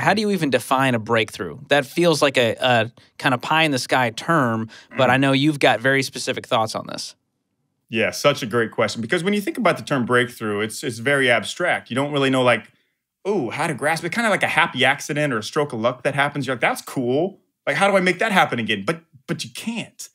how do you even define a breakthrough? That feels like a kind of pie in the sky term, but I know you've got very specific thoughts on this. Yeah, such a great question. Because when you think about the term breakthrough, it's very abstract. You don't really know like, oh, how to grasp it. Kind of like a happy accident or a stroke of luck that happens. You're like, that's cool. Like, how do I make that happen again? But you can't.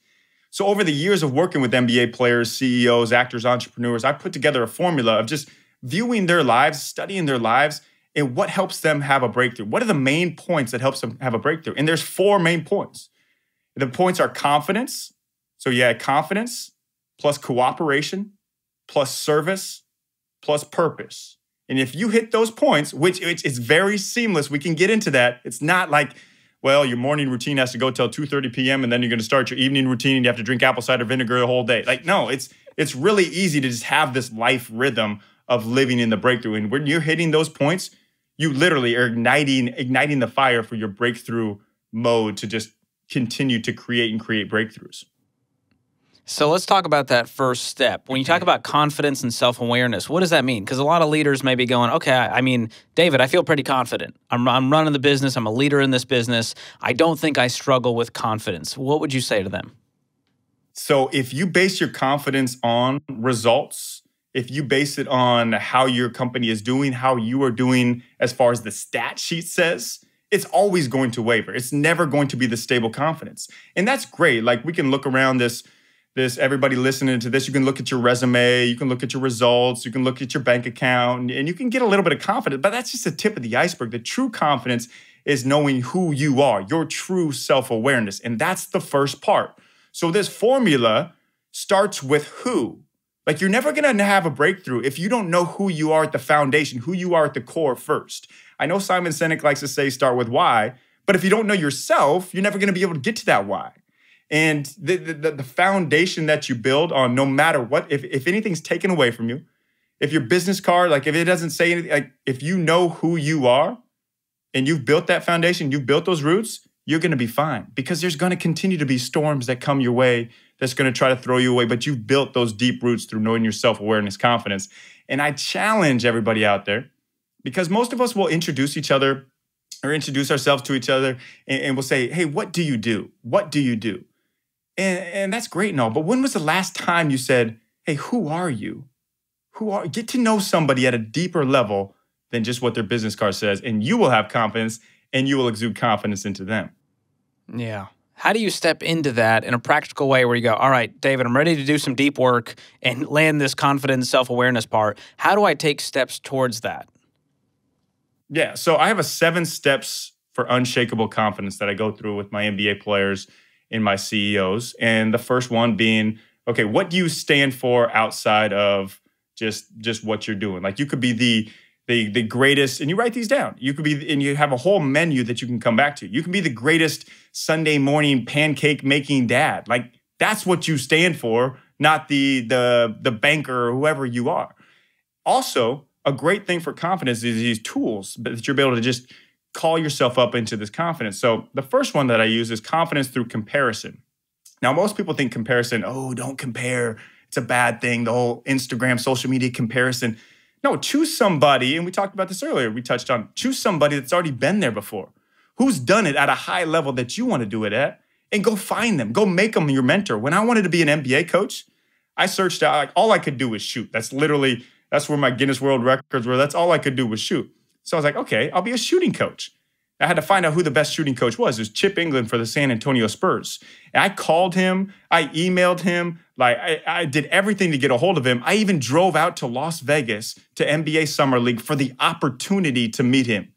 So over the years of working with NBA players, CEOs, actors, entrepreneurs, I put together a formula of just viewing their lives, studying their lives, and what helps them have a breakthrough. What are the main points that helps them have a breakthrough? And there's 4 main points. The points are confidence. So you add confidence plus cooperation plus service plus purpose. And if you hit those points, which is very seamless, we can get into that. It's not like, well, your morning routine has to go till 2:30 p.m. and then you're going to start your evening routine and you have to drink apple cider vinegar the whole day. Like, no, it's really easy to just have this life rhythm of living in the breakthrough. And when you're hitting those points, you literally are igniting the fire for your breakthrough mode to just continue to create breakthroughs. So let's talk about that first step. When you talk about confidence and self-awareness, what does that mean? Because a lot of leaders may be going, okay, I mean, David, I feel pretty confident. I'm running the business. I'm a leader in this business. I don't think I struggle with confidence. What would you say to them? So if you base your confidence on results, if you base it on how your company is doing, how you are doing as far as the stat sheet says, it's always going to waver. It's never going to be the stable confidence. And that's great. Like, we can look around this everybody listening to this, you can look at your resume, you can look at your results, you can look at your bank account, and you can get a little bit of confidence, but that's just the tip of the iceberg. The true confidence is knowing who you are, your true self-awareness, and that's the first part. So this formula starts with who. Like, you're never going to have a breakthrough if you don't know who you are at the foundation, who you are at the core first. I know Simon Sinek likes to say start with why, but if you don't know yourself, you're never going to be able to get to that why. And the foundation that you build on, no matter what, if anything's taken away from you, if your business card, like if it doesn't say anything, like if you know who you are and you've built that foundation, you've built those roots, you're going to be fine, because there's going to continue to be storms that come your way that's going to try to throw you away. But you've built those deep roots through knowing your self-awareness, confidence. And I challenge everybody out there, because most of us will introduce each other or introduce ourselves to each other and we'll say, hey, what do you do? What do you do? And that's great and all, but when was the last time you said, hey, who are you? Get to know somebody at a deeper level than just what their business card says, and you will have confidence and you will exude confidence into them. Yeah. How do you step into that in a practical way where you go, all right, David, I'm ready to do some deep work and land this confidence, self-awareness part. How do I take steps towards that? Yeah, so I have a 7 steps for unshakable confidence that I go through with my NBA players and my CEOs. And the first one being, okay, what do you stand for outside of just what you're doing? Like, you could be the greatest, and you write these down. You could be, and you have a whole menu that you can come back to. You can be the greatest Sunday morning pancake making dad. Like, that's what you stand for, not the banker or whoever you are. Also, a great thing for confidence is these tools that you're able to just call yourself up into this confidence. So the first one that I use is confidence through comparison. Now, most people think comparison, oh, don't compare. It's a bad thing, the whole Instagram, social media comparison. No, choose somebody, and we talked about this earlier, we touched on, choose somebody that's already been there before, who's done it at a high level that you want to do it at, and go find them, go make them your mentor. When I wanted to be an NBA coach, I searched out, like, all I could do was shoot. That's where my Guinness World Records were. That's all I could do was shoot. So I was like, okay, I'll be a shooting coach. I had to find out who the best shooting coach was. It was Chip England for the San Antonio Spurs. And I called him. I emailed him. Like, I did everything to get a hold of him. I even drove out to Las Vegas to NBA Summer League for the opportunity to meet him.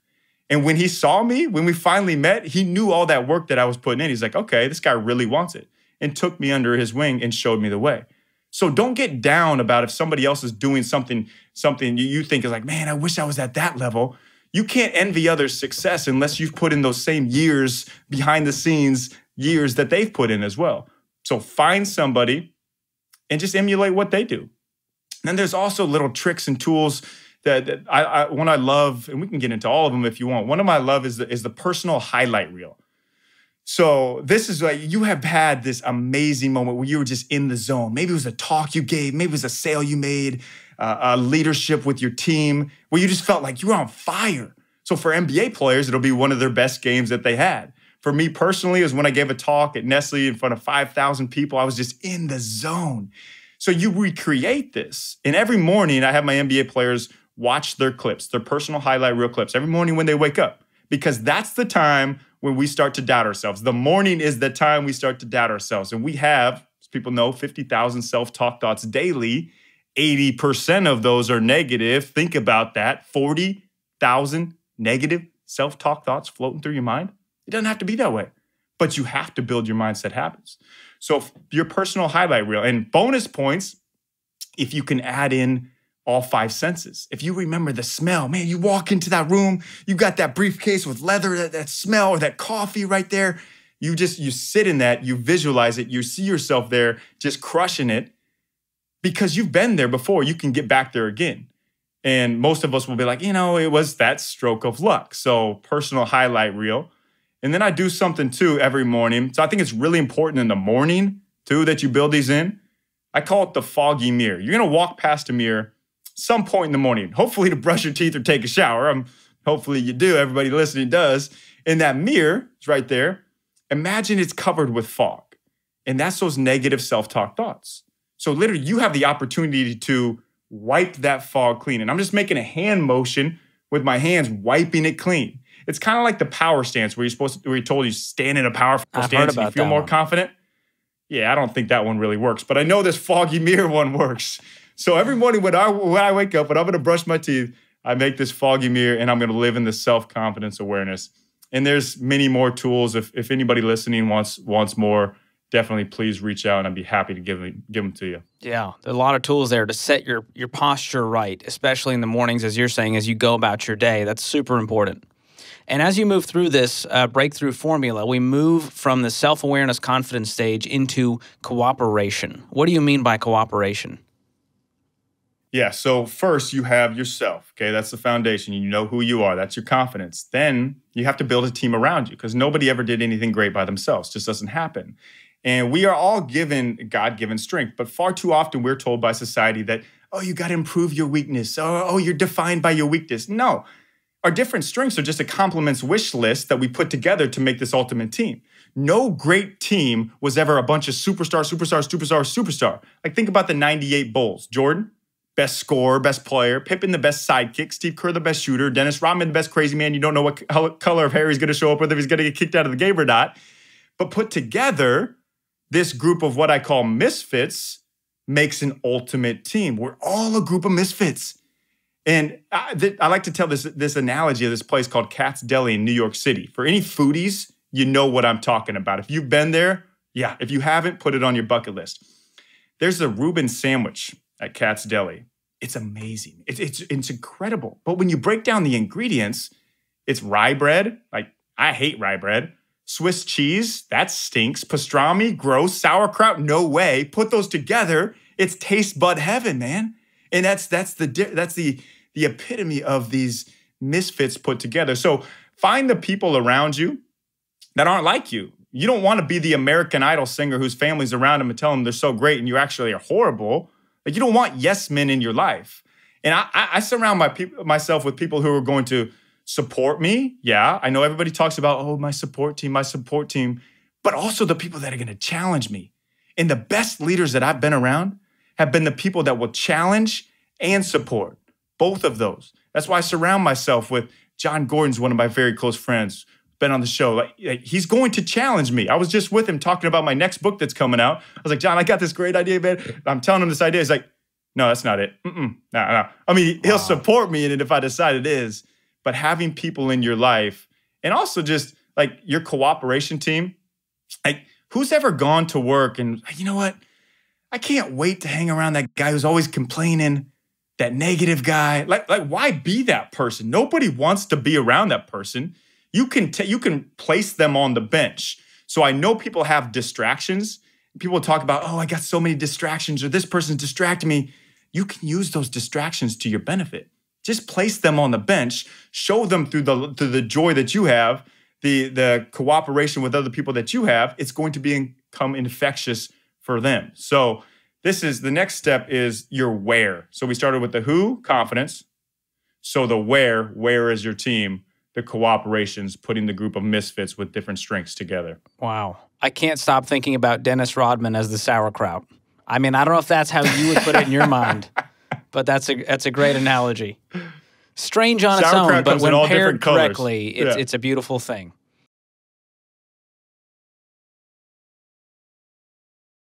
And when he saw me, when we finally met, he knew all that work that I was putting in. He's like, okay, this guy really wants it, and took me under his wing and showed me the way. So don't get down about if somebody else is doing something you think is like, man, I wish I was at that level. You can't envy others' success unless you've put in those same years behind the scenes, years that they've put in as well. So find somebody and just emulate what they do. And then there's also little tricks and tools that one I love, and we can get into all of them if you want. One of my love is the personal highlight reel. So this is like, you have had this amazing moment where you were just in the zone. Maybe it was a talk you gave, maybe it was a sale you made, a leadership with your team, where you just felt like you were on fire. So for NBA players, it'll be one of their best games that they had. For me personally, it was when I gave a talk at Nestle in front of 5,000 people. I was just in the zone. So you recreate this. And every morning, I have my NBA players watch their clips, their personal highlight reel clips, every morning when they wake up, because that's the time when we start to doubt ourselves. The morning is the time we start to doubt ourselves. And we have, as people know, 50,000 self-talk thoughts daily. 80% of those are negative. Think about that. 40,000 negative self-talk thoughts floating through your mind. It doesn't have to be that way, but you have to build your mindset habits. So your personal highlight reel, and bonus points if you can add in all 5 senses. If you remember the smell, man, you walk into that room, you got that briefcase with leather, that smell, or that coffee right there. You sit in that, you visualize it, you see yourself there just crushing it because you've been there before. You can get back there again. And most of us will be like, it was that stroke of luck. So personal highlight reel. And then I do something too every morning. So I think it's really important in the morning too that you build these in. I call it the foggy mirror. You're going to walk past a mirror some point in the morning, hopefully to brush your teeth or take a shower. Hopefully you do. Everybody listening does. And that mirror is right there. Imagine it's covered with fog. And that's those negative self-talk thoughts. So literally you have the opportunity to wipe that fog clean. And I'm just making a hand motion with my hands, wiping it clean. It's kind of like the power stance where you're told you stand in a powerful stance and you feel more confident. Yeah, I don't think that one really works, but I know this foggy mirror one works. So every morning when I wake up, when I'm going to brush my teeth, I make this foggy mirror and I'm going to live in this self-confidence awareness. And there's many more tools. If anybody listening wants more, definitely please reach out and I'd be happy to give them to you. Yeah, there are a lot of tools there to set your posture right, especially in the mornings, as you're saying, as you go about your day. That's super important. And as you move through this breakthrough formula, we move from the self-awareness confidence stage into cooperation. What do you mean by cooperation? Yeah, so first you have yourself, okay? That's the foundation. You know who you are. That's your confidence. Then you have to build a team around you because nobody ever did anything great by themselves. It just doesn't happen. And we are all given God-given strength, but far too often we're told by society that, oh, you got to improve your weakness. Oh, you're defined by your weakness. No. Our different strengths are just a compliments wish list that we put together to make this ultimate team. No great team was ever a bunch of superstar. Like think about the 98 Bulls. Jordan, best scorer, best player. Pippen, the best sidekick. Steve Kerr, the best shooter. Dennis Rodman, the best crazy man. You don't know what color of hair he's going to show up with, if he's going to get kicked out of the game or not. But put together, this group of what I call misfits makes an ultimate team. We're all a group of misfits. And I like to tell this analogy of this place called Katz Deli in New York City. For any foodies, you know what I'm talking about. If you've been there, yeah. If you haven't, put it on your bucket list. There's a Reuben sandwich at Katz Deli. It's amazing. It's incredible. But when you break down the ingredients, it's rye bread. Like, I hate rye bread. Swiss cheese, that stinks. Pastrami, gross. Sauerkraut, no way. Put those together, it's taste bud heaven, man. And that's the epitome of these misfits put together. So find the people around you that aren't like you. You don't want to be the American Idol singer whose family's around them and tell them they're so great and you actually are horrible. Like, you don't want yes men in your life. And I surround myself with people who are going to support me. Yeah, I know everybody talks about, oh, my support team, but also the people that are going to challenge me. And the best leaders that I've been around have been the people that will challenge and support, both of those. That's why I surround myself with John Gordon's one of my very close friends, been on the show. Like, he's going to challenge me. I was just with him talking about my next book that's coming out. I was like, John, I got this great idea, man. I'm telling him this idea. He's like, no, that's not it. No. I mean, he'll support me in it if I decide it is. But having people in your life, and also just like your cooperation team, like, who's ever gone to work and, you know what? I can't wait to hang around that guy who's always complaining, that negative guy. Like why be that person? Nobody wants to be around that person. You can place them on the bench. So I know people have distractions. People talk about, oh, I got so many distractions, or this person's distracting me. You can use those distractions to your benefit. Just place them on the bench. Show them through the joy that you have, the cooperation with other people that you have. It's going to become infectious for them. So the next step is your where. So we started with the who, confidence. So the where is your team. the cooperations, putting the group of misfits with different strengths together. Wow. I can't stop thinking about Dennis Rodman as the sauerkraut. I mean, I don't know if that's how you would put it in your mind, but that's a great analogy. Strange on its own, but when paired correctly, it's a beautiful thing.